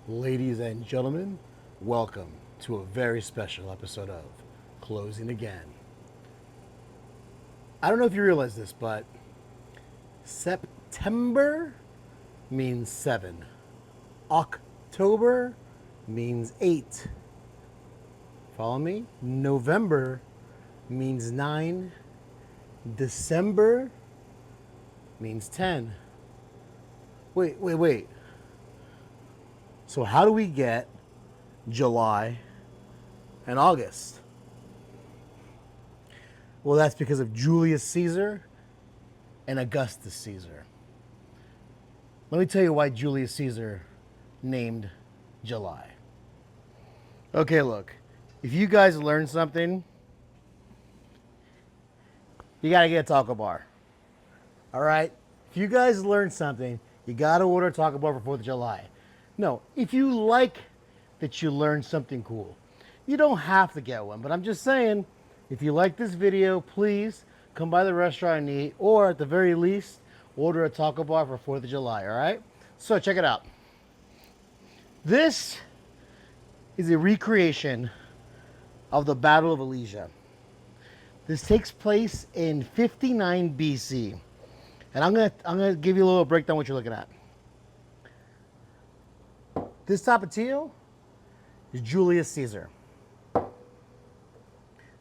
Ladies and gentlemen, welcome to a very special episode of Closing Again. I don't know if you realize this, but September means 7. October means 8. Follow me? November means 9. December means 10. Wait. So how do we get July and August? Well, that's because of Julius Caesar and Augustus Caesar. Let me tell you why Julius Caesar named July. Okay, look, if you guys learn something, you gotta get a taco bar. All right? If you guys learn something, you gotta order a taco bar for 4th of July. No, if you like that you learned something cool, you don't have to get one. But I'm just saying, if you like this video, please come by the restaurant and eat, or at the very least, order a taco bar for 4th of July, all right? So check it out. This is a recreation of the Battle of Alesia. This takes place in 59 BC. And I'm gonna give you a little breakdown what you're looking at. This Tapatio is Julius Caesar.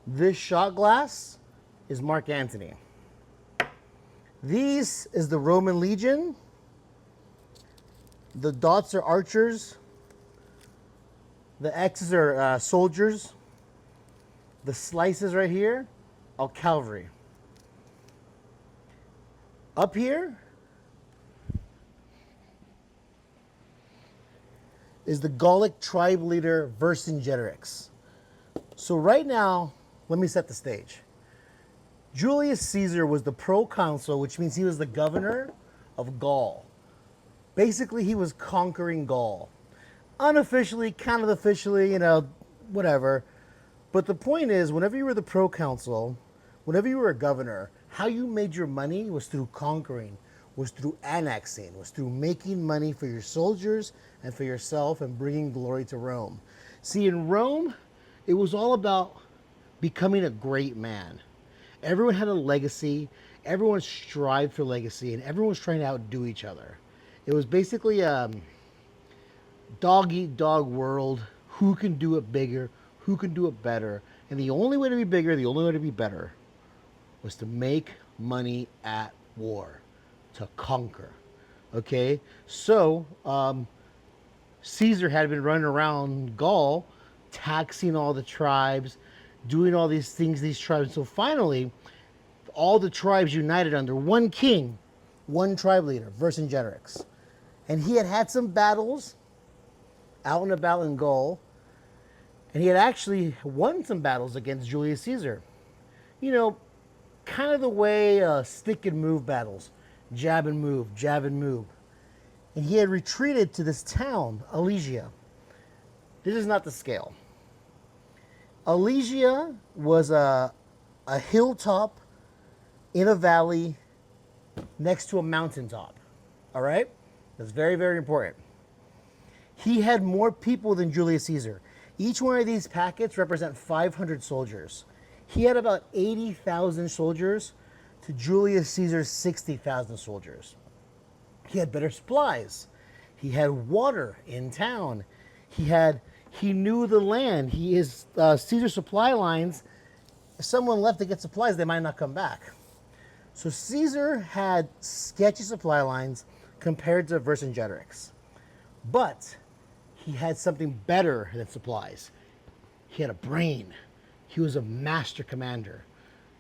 This shot glass is Mark Antony. These is the Roman Legion. The dots are archers. The X's are soldiers. The slices right here are cavalry. Up here is the Gallic tribe leader Vercingetorix. So right now, let me set the stage. Julius Caesar was the proconsul, which means he was the governor of Gaul. Basically, he was conquering Gaul. Unofficially, kind of officially, whatever. But the point is, whenever you were the proconsul, whenever you were a governor, how you made your money was through conquering, was through annexing, was through making money for your soldiers and for yourself and bringing glory to Rome. See, in Rome, it was all about becoming a great man. Everyone had a legacy, everyone strived for legacy, and everyone was trying to outdo each other. It was basically a dog eat dog world. Who can do it bigger? Who can do it better? And the only way to be bigger, the only way to be better, was to make money at war, to conquer. Okay? So, Caesar had been running around Gaul, taxing all the tribes, doing all these things, these tribes. So finally, all the tribes united under one king, one tribe leader, Vercingetorix. And he had had some battles out and about in Gaul, and he had actually won some battles against Julius Caesar. You know, kind of the way stick and move battles, jab and move, jab and move. And he had retreated to this town, Alesia. This is not the scale. Alesia was a hilltop in a valley next to a mountaintop. All right? That's very, very important. He had more people than Julius Caesar. Each one of these packets represent 500 soldiers. He had about 80,000 soldiers to Julius Caesar's 60,000 soldiers. He had better supplies. He had water in town. He knew the land. His Caesar supply lines, if someone left to get supplies, they might not come back. So Caesar had sketchy supply lines compared to Vercingetorix. But he had something better than supplies. He had a brain. He was a master commander.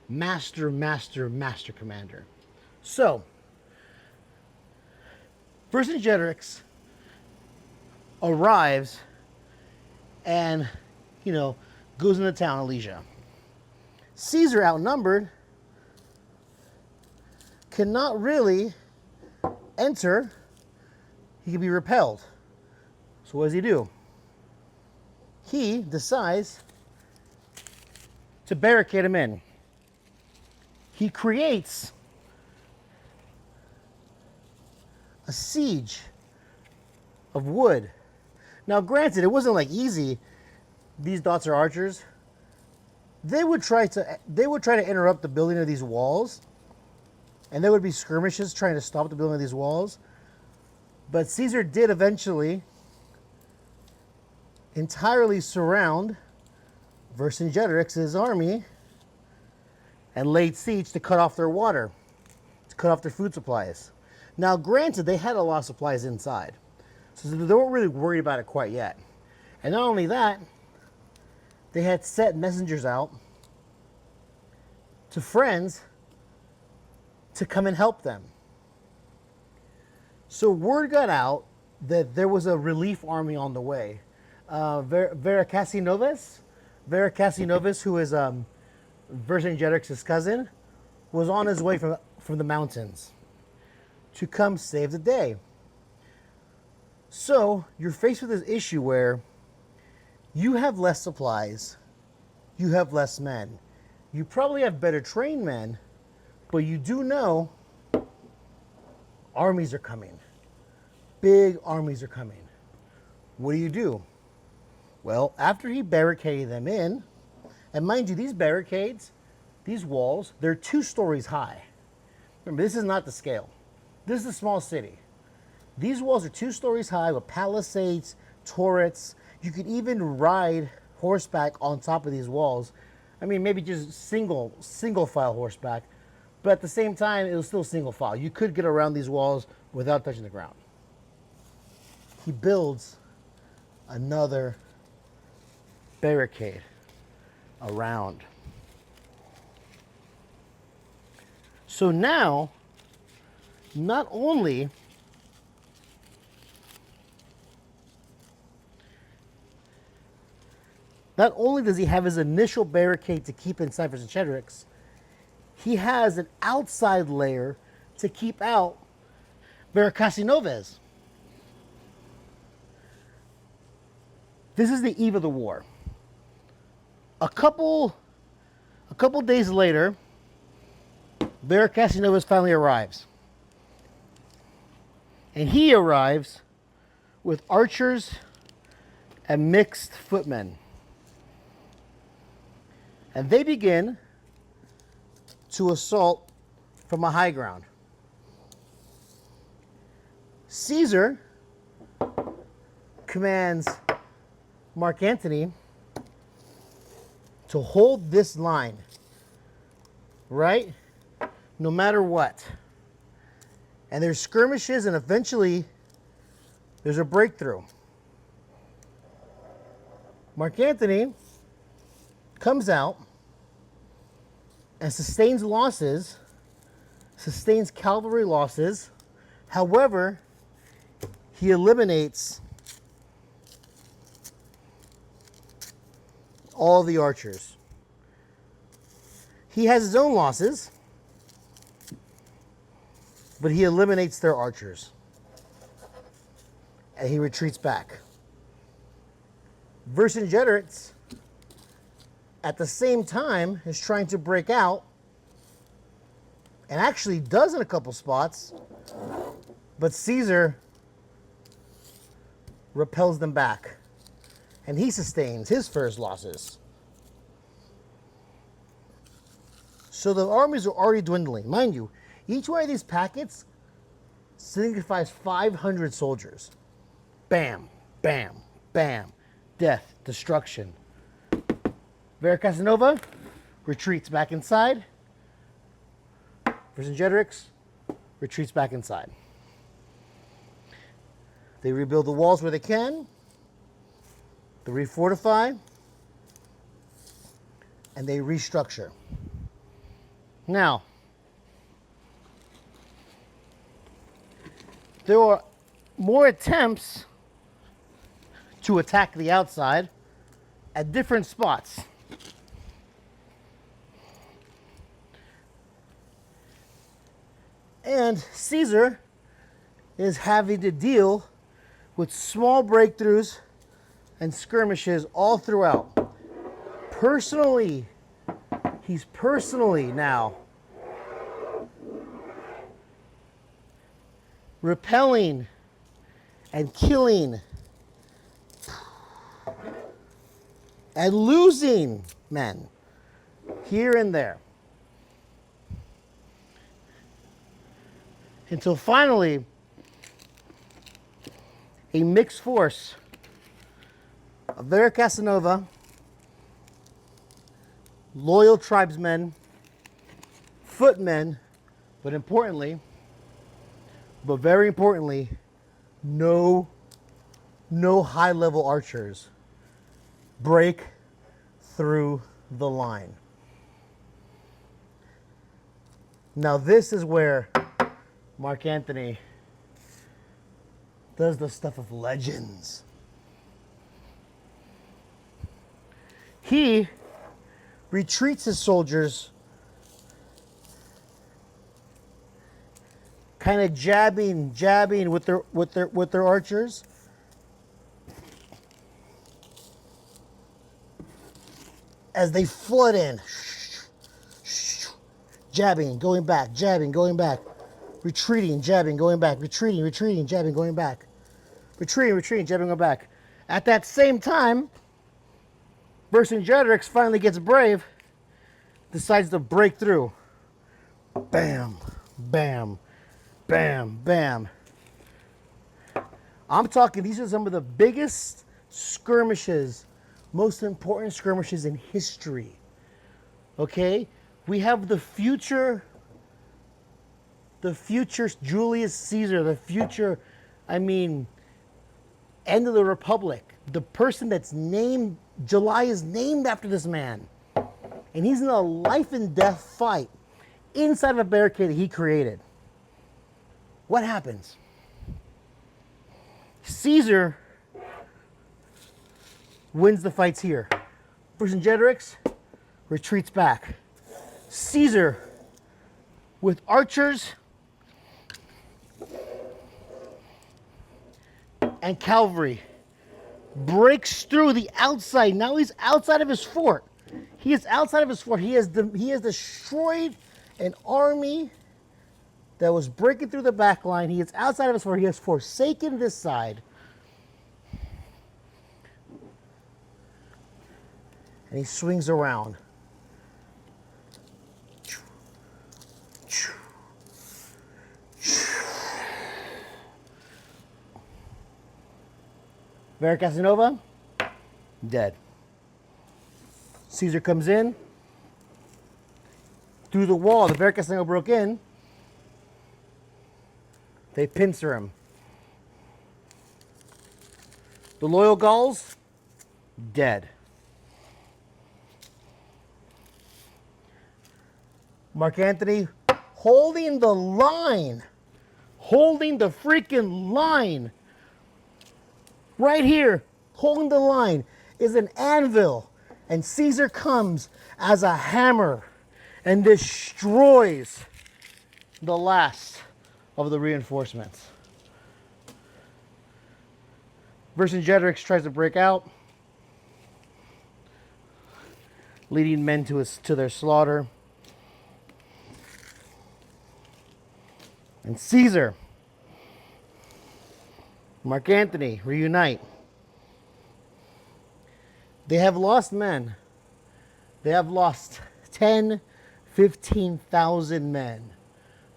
Master commander. So, Vercingetorix arrives and, goes into town, Alesia. Caesar, outnumbered, cannot really enter. He can be repelled. So what does he do? He decides to barricade him in. He creates a siege of wood Now, granted, it wasn't like easy. These dots are archers. They would try to interrupt the building of these walls, and there would be skirmishes trying to stop the building of these walls. But Caesar did eventually entirely surround Vercingetorix's army and laid siege to cut off their water, to cut off their food supplies. Now, granted, they had a lot of supplies inside, so they weren't really worried about it quite yet. And not only that, they had set messengers out to friends to come and help them. So word got out that there was a relief army on the way. Veracasinovis, who is Vercingetorix's cousin, was on his way from the mountains to come save the day. So you're faced with this issue where you have less supplies, you have less men. You probably have better trained men, but you do know armies are coming. Big armies are coming. What do? Well, after he barricaded them in, and mind you, these barricades, these walls, they're 2 stories high. Remember, this is not the scale. This is a small city. These walls are 2 stories high with palisades, turrets. You could even ride horseback on top of these walls. I mean, maybe just single file horseback, but at the same time, it was still single file. You could get around these walls without touching the ground. He builds another barricade around. So now, not only does he have his initial barricade to keep inside Vercingetorix, he has an outside layer to keep out Veracasinoves. This is the eve of the war. A couple days later, Veracasinoves finally arrives. And he arrives with archers and mixed footmen. And they begin to assault from a high ground. Caesar commands Mark Antony to hold this line, right? No matter what. And there's skirmishes, and eventually there's a breakthrough. Mark Antony comes out and sustains losses, sustains cavalry losses. However, he eliminates all the archers. He has his own losses, but he eliminates their archers. And he retreats back. Vercingetorix, at the same time, is trying to break out, and actually does in a couple spots, but Caesar repels them back, and he sustains his first losses. So the armies are already dwindling. Mind you, each one of these packets signifies 500 soldiers. Bam, bam, bam. Death, destruction. Vericasanova retreats back inside. Vercingetorix retreats back inside. They rebuild the walls where they can. They refortify. And they restructure. Now, there are more attempts to attack the outside at different spots. And Caesar is having to deal with small breakthroughs and skirmishes all throughout. Personally, he's personally now repelling and killing and losing men here and there. Until finally, a mixed force of Vera Casanova, loyal tribesmen, footmen, but very importantly, no high-level archers break through the line. Now this is where Mark Antony does the stuff of legends. He retreats his soldiers, kind of jabbing with their archers. As they flood in, jabbing, going back, retreating, jabbing, going back, retreating, jabbing, going back, retreating, jabbing, going back. At that same time, Vercingetorix finally gets brave, decides to break through. Bam, bam, bam, bam. I'm talking, these are some of the biggest skirmishes, most important skirmishes in history. Okay? We have the future Julius Caesar, end of the Republic. The person that's named, July is named after this man. And he's in a life and death fight inside of a barricade that he created. What happens? Caesar wins the fights here. Vercingetorix retreats back. Caesar, with archers and cavalry, breaks through the outside. Now he's outside of his fort. He is outside of his fort. He has destroyed an army that was breaking through the back line. He is outside of his fort. He has forsaken this side. And he swings around. Vera Casanova, dead. Caesar comes in. Through the wall, the Vera Casanova broke in. They pincer him. The loyal Gauls, dead. Mark Antony holding the line, holding the freaking line. Right here, holding the line, is an anvil. And Caesar comes as a hammer and destroys the last of the reinforcements. Vercingetorix tries to break out, leading men to their slaughter. And Caesar, Mark Antony reunite. They have lost men. They have lost 10, 15,000 men,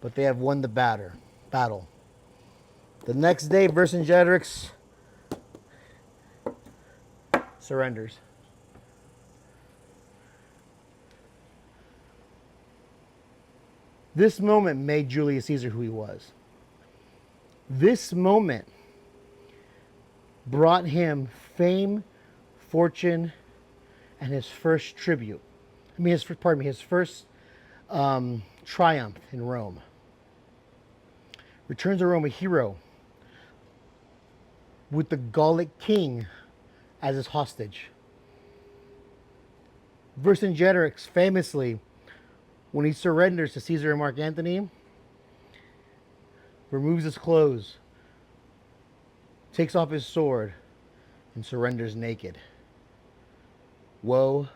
but they have won the battle. The next day, Vercingetorix surrenders. This moment made Julius Caesar who he was. This moment brought him fame, fortune, and his first tribute. His first triumph in Rome. Returns to Rome a hero with the Gallic king as his hostage. Vercingetorix famously, when he surrenders to Caesar and Mark Antony, removes his clothes, takes off his sword, and surrenders naked. Woe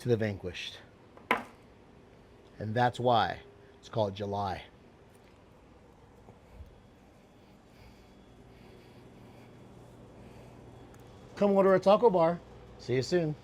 to the vanquished. And that's why it's called July. Come order a taco bar. See you soon.